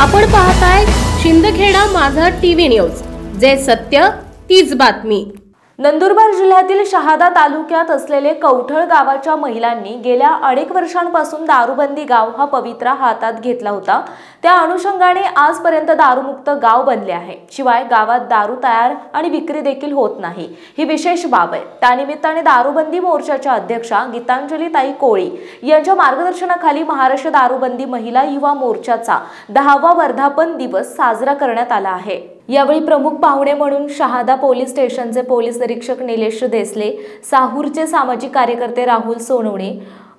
आपण पाहताय शिंदखेडा माझा टीव्ही न्यूज, जे सत्य तीच बातमी। नंदुरबार जिल्ह्यातील शहादा तालुक्यात असलेले कवठळ गावाच्या महिलांनी गेल्या अनेक वर्षांपासून दारूबंदी गाव हा पवित्रा हातात घेतला होता। त्या अनुषंगाने आजपर्यंत दारूमुक्त गाव बनले आहे। शिवाय गावात दारू तयार आणि विक्री देखील होत नाही, ही विशेष बाब आहे। त्यानिमित्ताने दारूबंदी मोर्चाच्या अध्यक्षा गीतांजली ताई कोळी यांच्या मार्गदर्शनाखाली महाराष्ट्र दारूबंदी महिला युवा मोर्चाचा 10वा वर्धापन दिवस साजरा करण्यात आला आहे। यावेळी प्रमुख पाहुणे म्हणून शहादा पोलीस स्टेशनचे पोलीस निरीक्षक निलेश देसले, साहूरचे सामाजिक कार्यकर्ते राहुल सोनवणे,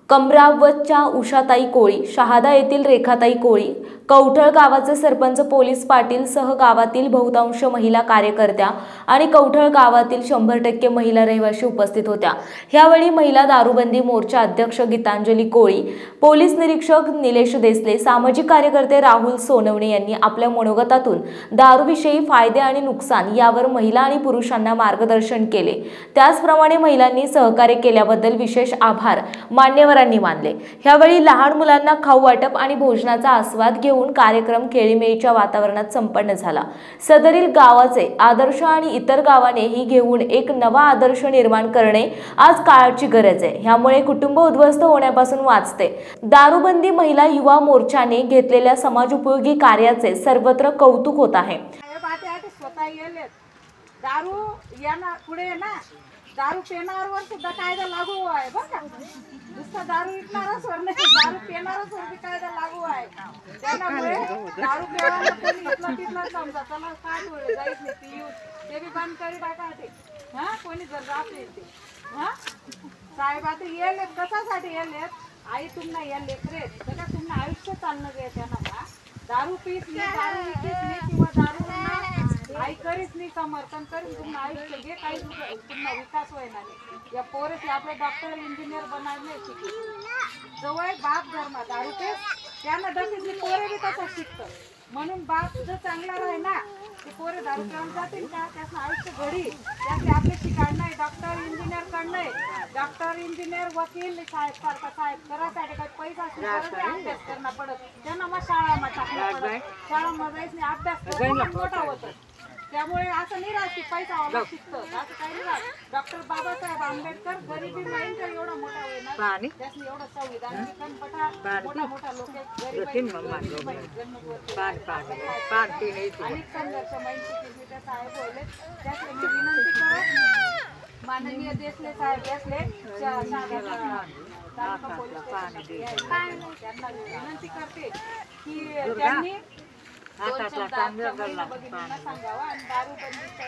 कमरावतच्या उषाताई कोळी, शहादा येथील रेखाताई कोळी, कवठळ गावाचे सरपंच पोलीस पाटील सह गावातील बहुतांश महिला कार्यकर्त्या आणि कवठळ गावातील 100% महिला रहिवासी उपस्थित होत्या। यावेळी महिला दारूबंदी मोर्चा अध्यक्ष गीतांजली कोळी, पोलीस निरीक्षक निलेश देसले, सामाजिक कार्यकर्ते राहुल सोनवणे यांनी आपल्या मनोगतातून दारूविषयी फायदे आणि नुकसान यावर महिला आणि पुरुषांना मार्गदर्शन केले। त्याचप्रमाणे महिलांनी सहकार्य केल्याबद्दल विशेष आभार मान्यवरांनी मानले। यावेळी लहान मुलांना खाऊ वाटप आणि भोजनाचा आस्वाद घेऊन कार्यक्रम खेळीमेळीच्या वातावरणात संपन्न झाला। सदरील गावाचे आदर्श आणि इतर गावांनीही घेऊन एक नवा आदर्श निर्माण करणे आज काळाची गरज आहे। यामुळे कुटुंब उद्ध्वस्त होण्यापासून वाचते। दारूबंदी महिला युवा मोर्चाने घेतलेल्या समाजोपयोगी कार्याचे सर्वत्र कौतुक होत आहे। दारू यांना पुढे ना दारू पिणाऱ्यावर सुद्धा कायदा लागू आहे बरं का। नुसतं दारू विकणाऱ्यावर नाही, दारू पिणाऱ्यावर बी कायदा लागू आहे। त्यामुळे दारू पिणाऱ्याला कोणी इथलं तिथलं समजा चला काय होईल जायच नाही ती ते बी बंद करी टाका ते। हा कोणी जर जाते ते हा साहेब आता येले कशासाठी येले आई तुम्हाला येले लेकरे तर तुम्हाला आयुष्य चालणं गे त्यांना दारू पीस नाही, दारू विकीस नाही किंवा दारू आई करीच नाही समर्थन करून तुम्हाला आयुष्य घे काही तुम्हाला विकास व्हायला नाही। या पोरेस आपले डॉक्टर इंजिनियर बनायला शिकले जवळ बाप धर्म दारू पीस त्यांना दसरी पोरे बी तसं शिकतं। म्हणून बाप जर चांगला राही ना ते पोरे दारू पिऊन जातील का त्याचं आयुष्य घडी त्याचे आपले शिकायला नाही। डॉक्टर इंजिनियर करणं डॉक्टर इंजिनियर वकील साहेब सारखा साहेब करायसाठी काही पैसा अभ्यास करणं पडत त्यांना मग शाळा टाकणं पडत शाळा जायच नाही अभ्यास करणं मोठा होतं। त्यामुळे असं नाही राहत की पैसा वाला शिकतं असं काही नाही राहत। डॉक्टर बाबासाहेब आंबेडकर गरिबी माहीत एवढा मोठा होईना त्यासनी एवढं संविधान मोठा मोठा लोक गरीब अनेक संघर्ष माहिती त्या साहेब होले त्यासले मी विनंती करत माननीय देसले साहेब देसले त्यांना विनंती करते की त्यांनी सांगावा आणि दारूबंदीच्या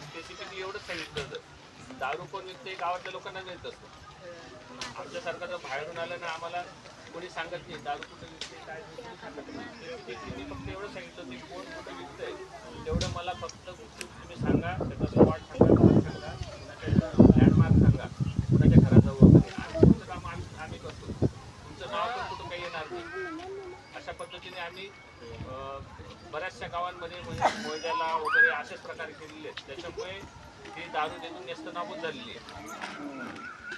स्पेसिफिकली एवढंच सांगितलं होतं दारू कोण विकते गावातल्या लोकांना माहित असतं। आमच्यासारखं जर बाहेरून आलं ना आम्हाला कोणी सांगत नाही दारू कुठं विकते काय सांगत नाही। मी फक्त एवढं सांगितलं होतं की कोण कुठं विकतंय तेवढं मला फक्त तुम्ही सांगा, त्याचा स्पॉट सांगा, लँडमार्क सांगा, कुणाच्या घराजवळ वगैरे आणि तुमचं काम आम्ही करतो। तुमचं नाव पण कुठं काही येणार नाही। अशा पद्धतीने आम्ही बऱ्याचशा गावांमध्ये मोयद्याला वगैरे असेच प्रकार केलेले आहेत। त्याच्यामुळे ही दारू देऊन नेस्तनाबूत झालेली आहे।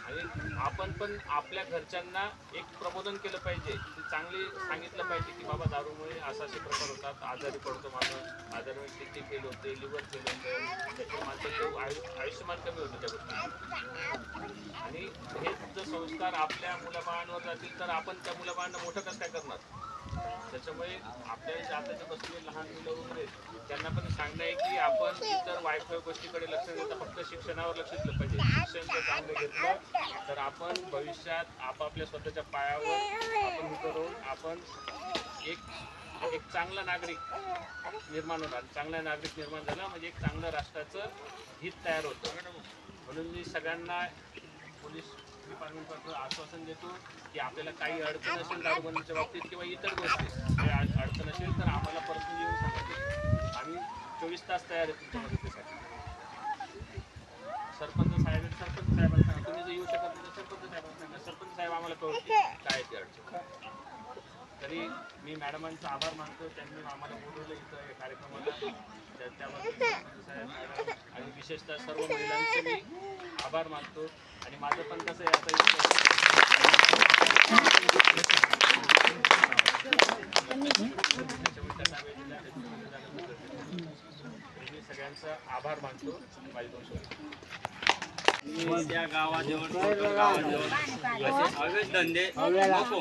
आणि आपण पण आपल्या घरच्यांना एक प्रबोधन केलं पाहिजे, की चांगली सांगितलं पाहिजे की बाबा दारूमुळे असे प्रकार होतात, आजारी पडतो माणूस, आजारी किडनी फेल होते, लिव्हर फेल होतं, त्याच्या माणसाचं आयुष्यमान कमी होतं त्या गोष्टी। आणि हे जर संस्कार आपल्या मुलाबाळांवर जातील तर आपण त्या मुलाबाळांना मोठं कसं काय करणार। त्याच्यामुळे आपल्या आता जे बसलेले लहान मुलं वगैरे त्यांना पण सांगणं आहे की आपण इतर वायफाय गोष्टीकडे लक्ष देता फक्त शिक्षणावर लक्ष दिलं पाहिजे। शिक्षण जर चांगलं घेतलं तर आपण भविष्यात आपापल्या स्वतःच्या पायावर आपण उभं राहून आपण एक चांगला नागरिक निर्माण होणार। चांगला नागरिक निर्माण झाला म्हणजे एक चांगलं राष्ट्राचं हित तयार होतं। म्हणून मी सगळ्यांना पोलीस डिपार्टमेंटपासून आश्वासन देतो की आपल्याला काही अडचण असेल दारूबंदीच्या बाबतीत किंवा इतर गोष्टी काही अडचण असेल तर आम्हाला पर्सनली येऊन सांगायचे। आम्ही 24 तास तयार आहे तुमच्या मदतीसाठी। सरपंच साहेबांना सांगा, तुम्ही जर येऊ शकत नाही तर सरपंच साहेबांना सांगा, सरपंच साहेब आम्हाला कळते काय ते अडचण। तरी मी मॅडमांचा आभार मानतो, त्यांनी आम्हाला बोलवलं इथं कार्यक्रमाला त्याबद्दल आणि विशेषतः सर्व महिलांचे मी आभार मानतो। आणि माझं पण कसं आहे आता मी सगळ्यांचा आभार मानतो. त्या गावाजवळ असे अवैध धंदे नको.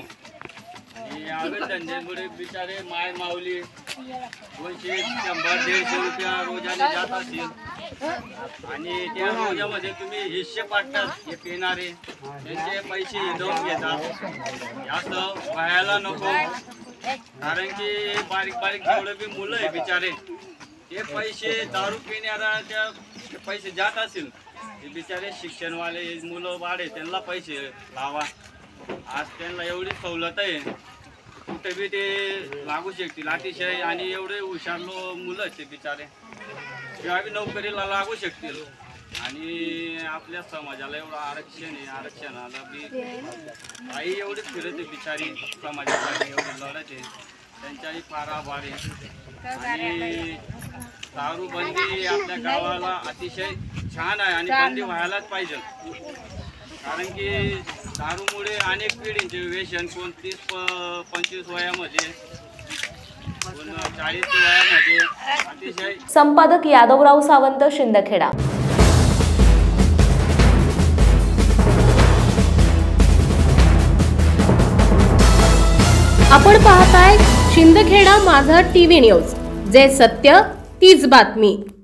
अवैध धंद्यामुळे बिचारे माय माऊली 200-100-150 रुपया रोजाने जात असतील आणि त्या रोजामध्ये तुम्ही हिस्से पाडतात. हे पिणारे त्यांचे पैसे हिंदवून घेतात. असं व्हायला नको. कारण की बारीक बारीक जेवढे बी मुलं आहे बिचारे ते पैसे दारू पिणाऱ्या पैसे जात असतील. ते बिचारे शिक्षणवाले मुलं वाढे त्यांना पैसे लावा. आज त्यांना एवढी सवलत आहे कुठे बी ते लागू शकतील अतिशय. आणि एवढे हुशार मुलं आहेत ते बिचारे तेव्हा बी नोकरीला लागू शकतील. आणि आपल्या समाजाला एवढं आरक्षण आहे. आरक्षणाला बी आई एवढी फिरत आहे बिचारी. समाजासाठी एवढी लढत आहे. त्यांच्याही फार आभार आहे. आणि दारू बंदी आपल्या गावाला अतिशय छान आहे आणि बंदी व्हायलाच पाहिजे. कारण की दारूमुळे अनेक पिढींचे व्यसन, कोण 30-25 वयामध्ये, कोण 40 वयामध्ये अतिशय. संपादक यादवराव सावंत, शिंदखेडा. आपण पाहताय शिंदखेडा माझा टीव्ही न्यूज, जे सत्य तीच बातमी.